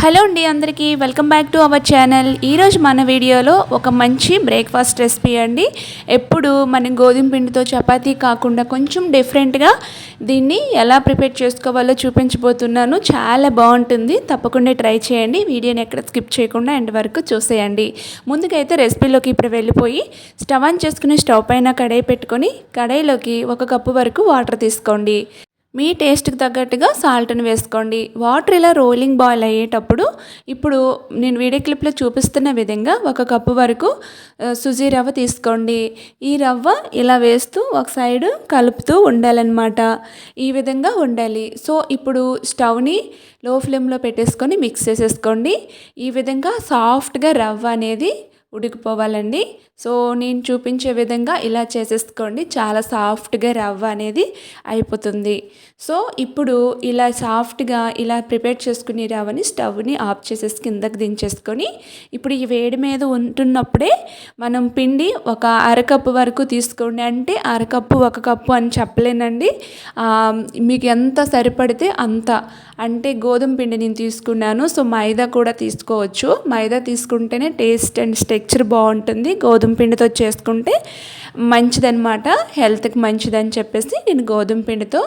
Hello అండి అందరికీ welcome back to our channel. ఈరోజు మన వీడియోలో ఒక మంచి బ్రేక్ఫాస్ట్ రెసిపీ అండి. ఎప్పుడు మనం గోధుమ పిండితో చపాతీ కాకుండా కొంచెం డిఫరెంట్గా దీన్ని ఎలా ప్రిపేర్ చేసుకోవాలో చూపించబోతున్నాను. చాలా బాగుంటుంది, తప్పకుండా ట్రై చేయండి. వీడియోని ఎక్కడ స్కిప్ చేయకుండా ఎండ్ వరకు చూసేయండి. ముందుగా అయితే రెసిపీలోకి ఇప్పుడు వెళ్ళిపోయి స్టవ్ ఆన్ చేసుకుని స్టవ్ పైన కడాయి పెట్టుకొని కడాయిలోకి 1 కప్పు వరకు వాటర్ తీసుకోండి. మీ టేస్ట్కి తగ్గట్టుగా సాల్ట్ని వేసుకోండి. వాటర్ ఇలా రోలింగ్ బాయిల్ అయ్యేటప్పుడు ఇప్పుడు నేను వీడియో క్లిప్లో చూపిస్తున్న విధంగా 1 కప్పు వరకు సుజీ రవ్వ తీసుకోండి. ఈ రవ్వ ఇలా వేస్తూ ఒక సైడ్ కలుపుతూ ఉండాలన్నమాట. ఈ విధంగా ఉండాలి. సో ఇప్పుడు స్టవ్ని లో ఫ్లేమ్లో పెట్టేసుకొని మిక్స్ చేసేసుకోండి. ఈ విధంగా సాఫ్ట్గా రవ్వ అనేది ఉడికిపోవాలండి. సో నేను చూపించే విధంగా ఇలా చేసేసుకోండి. చాలా సాఫ్ట్గా రవ్వ అనేది అయిపోతుంది. సో ఇప్పుడు ఇలా సాఫ్ట్గా ఇలా ప్రిపేర్ చేసుకుని రవ్వని స్టవ్ని ఆఫ్ చేసేసి కిందకి దించేసుకొని ఇప్పుడు ఈ వేడి మీద ఉంటున్నప్పుడే మనం పిండి ఒక అరకప్పు వరకు తీసుకోండి. అంటే అరకప్పు 1 కప్పు అని చెప్పలేనండి, మీకు ఎంత సరిపడితే అంత. అంటే గోధుమ పిండి నేను తీసుకున్నాను. సో మైదా కూడా తీసుకోవచ్చు. మైదా తీసుకుంటేనే టేస్ట్ అండ్ టెక్స్చర్ బాగుంటుంది. గోధుమ పిండితో చేసుకుంటే మంచిదన్నమాట, హెల్త్కి మంచిదని చెప్పేసి నేను గోధుమ పిండితో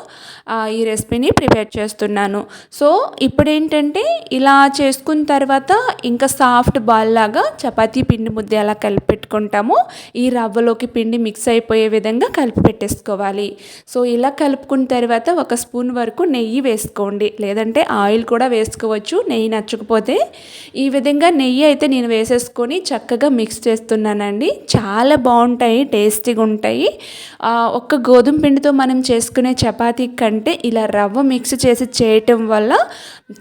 ఈ రెసిపీని ప్రిపేర్ చేస్తున్నాను. సో ఇప్పుడు ఏంటంటే ఇలా చేసుకున్న తర్వాత ఇంకా సాఫ్ట్ బాల్ లాగా చపాతీ పిండి ముద్ద ఎలా కలిపి పెట్టుకుంటామో ఈ రవ్వలోకి పిండి మిక్స్ అయిపోయే విధంగా కలిపి పెట్టేసుకోవాలి. సో ఇలా కలుపుకున్న తర్వాత 1 స్పూన్ వరకు నెయ్యి వేసుకోండి, లేదంటే ఆయిల్ కూడా వేసుకోవచ్చు నెయ్యి నచ్చకపోతే. ఈ విధంగా నెయ్యి అయితే నేను వేసేసుకొని చక్కగా మిక్స్ చేస్తున్నానండి. చాలా బాగుంటాయి, టేస్టీగా ఉంటాయి. ఒక్క గోధుమ పిండితో మనం చేసుకునే చపాతీ కంటే ఇలా రవ్వ మిక్స్ చేసి చేయటం వల్ల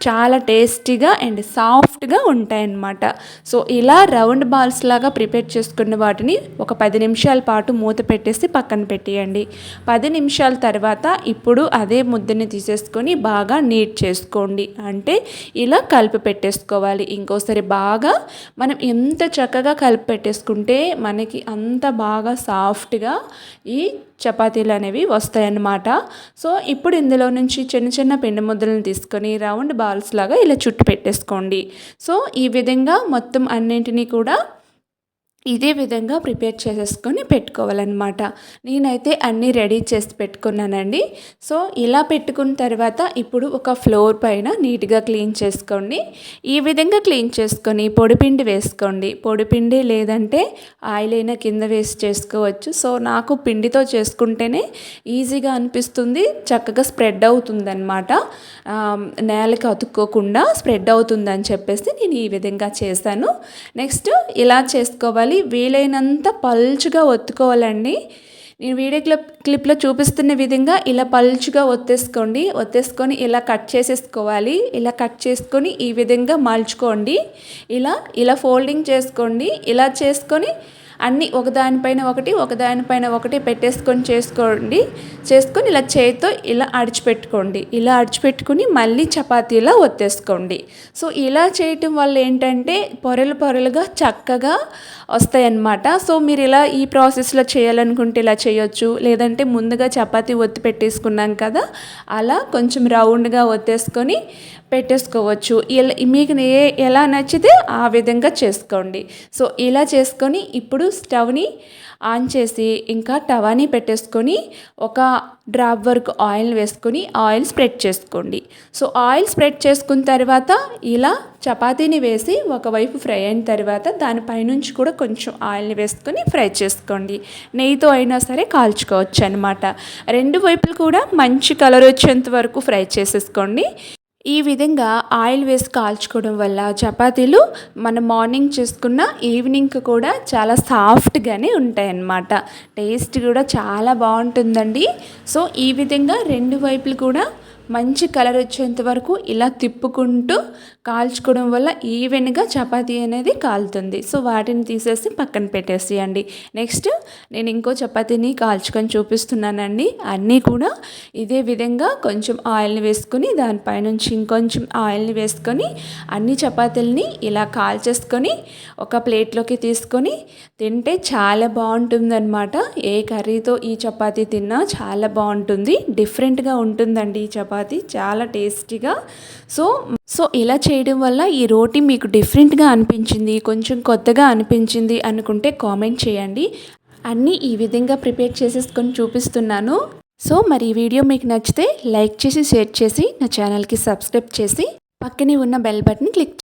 చాలా టేస్టీగా అండ్ సాఫ్ట్గా ఉంటాయన్నమాట. సో ఇలా రౌండ్ బాల్స్ లాగా ప్రిపేర్ చేసుకున్న వాటిని ఒక 10 నిమిషాల పాటు మూత పెట్టేసి పక్కన పెట్టేయండి. 10 నిమిషాల తర్వాత ఇప్పుడు అదే ముద్దని తీసేసుకొని బాగా నీట్ చేసుకోండి. అంటే ఇలా కలిపి పెట్టేసుకోవాలి. ఇంకోసారి బాగా మనం ఎంత చక్కగా కలిపి పెట్టేసుకుంటే మనకి అంత బాగా సాఫ్ట్గా ఈ చపాతీలు అనేవి వస్తాయన్నమాట. సో ఇప్పుడు ఇందులో నుంచి చిన్న చిన్న పిండి ముద్దలను తీసుకొని రౌండ్ బాల్స్ లాగా ఇలా చుట్టు పెట్టేసుకోండి. సో ఈ విధంగా మొత్తం అన్నింటినీ కూడా ఇదే విధంగా ప్రిపేర్ చేసేసుకొని పెట్టుకోవాలన్నమాట. నేనైతే అన్నీ రెడీ చేసి పెట్టుకున్నానండి. సో ఇలా పెట్టుకున్న తర్వాత ఇప్పుడు ఒక ఫ్లోర్ పైన నీట్గా క్లీన్ చేసుకోండి. ఈ విధంగా క్లీన్ చేసుకొని పొడిపిండి వేసుకోండి. పొడిపిండి లేదంటే ఆయిల్ అయినా కింద వేసి చేసుకోవచ్చు. సో నాకు పిండితో చేసుకుంటేనే ఈజీగా అనిపిస్తుంది, చక్కగా స్ప్రెడ్ అవుతుందన్నమాట. నేలకి అతుక్కోకుండా స్ప్రెడ్ అవుతుందని చెప్పేసి నేను ఈ విధంగా చేశాను. నెక్స్ట్ ఇలా చేసుకోవాలి. వీలైనంత పల్చుగా ఒత్తుకోవాలండి. నేను వీడియో క్లిప్లో చూపిస్తున్న విధంగా ఇలా పల్చుగా ఒత్తేసుకొని ఇలా కట్ చేసేసుకోవాలి. ఇలా కట్ చేసుకొని ఈ విధంగా మలుచుకోండి. ఇలా ఫోల్డింగ్ చేసుకోండి. ఇలా చేసుకొని అన్నీ ఒకదానిపైన ఒకటి చేసుకొని ఇలా చేతితో ఇలా అడిచిపెట్టుకోండి. ఇలా అడిచిపెట్టుకుని మళ్ళీ చపాతీలా ఒత్తేసుకోండి. సో ఇలా చేయటం వల్ల ఏంటంటే పొరలుగా చక్కగా వస్తాయన్నమాట. సో మీరు ఇలా ఈ ప్రాసెస్లో చేయాలనుకుంటే ఇలా చేయొచ్చు, లేదంటే ముందుగా చపాతీ ఒత్తి పెట్టేసుకున్నాం కదా అలా కొంచెం రౌండ్గా ఒత్తేసుకొని పెట్టేసుకోవచ్చు. మీకు ఎలా నచ్చితే ఆ విధంగా చేసుకోండి. సో ఇలా చేసుకొని ఇప్పుడు స్టవ్ని ఆన్ చేసి ఇంకా తవాని పెట్టేసుకొని ఒక డ్రాప్ వరకు ఆయిల్ వేసుకొని ఆయిల్ స్ప్రెడ్ చేసుకోండి. సో ఆయిల్ స్ప్రెడ్ చేసుకున్న తర్వాత ఇలా చపాతీని వేసి ఒకవైపు ఫ్రై అయిన తర్వాత దానిపైనుంచి కూడా కొంచెం ఆయిల్ని వేసుకొని ఫ్రై చేసుకోండి. నెయ్యితో అయినా సరే కాల్చుకోవచ్చు అనమాట. 2 వైపులు కూడా మంచి కలర్ వచ్చేంత వరకు ఫ్రై చేసేసుకోండి. ఈ విధంగా ఆయిల్ వేసి కాల్చుకోవడం వల్ల చపాతీలు మనం మార్నింగ్ చేసుకున్న ఈవినింగ్కి కూడా చాలా సాఫ్ట్గానే ఉంటాయన్నమాట. టేస్ట్ కూడా చాలా బాగుంటుందండి. సో ఈ విధంగా 2 వైపులు కూడా మంచి కలర్ వచ్చేంత వరకు ఇలా తిప్పుకుంటూ కాల్చుకోవడం వల్ల ఈవెన్గా చపాతీ అనేది కాలుతుంది. సో వాటిని తీసేసి పక్కన పెట్టేసేయండి. నెక్స్ట్ నేను ఇంకో చపాతీని కాల్చుకొని చూపిస్తున్నానండి. అన్నీ కూడా ఇదే విధంగా కొంచెం ఆయిల్ని వేసుకొని దానిపైనుంచి ఇంకొంచెం ఆయిల్ని వేసుకొని అన్ని చపాతీలని ఇలా కాల్చేసుకొని ఒక ప్లేట్లోకి తీసుకొని తింటే చాలా బాగుంటుందన్నమాట. ఏ కర్రీతో ఈ చపాతీ తిన్నా చాలా బాగుంటుంది, డిఫరెంట్గా ఉంటుందండి ఈ చపాతీ. చపాతీ చాలా టేస్టీగా. సో ఇలా చేయడం వల్ల ఈ రోటీ మీకు డిఫరెంట్గా అనిపించింది, కొంచెం కొత్తగా అనిపించింది అనుకుంటే కామెంట్ చేయండి. అన్నీ ఈ విధంగా ప్రిపేర్ చేసేసుకొని చూపిస్తున్నాను. సో మరి ఈ వీడియో మీకు నచ్చితే లైక్ చేసి షేర్ చేసి నా ఛానల్కి సబ్స్క్రైబ్ చేసి పక్కనే ఉన్న బెల్ బటన్ క్లిక్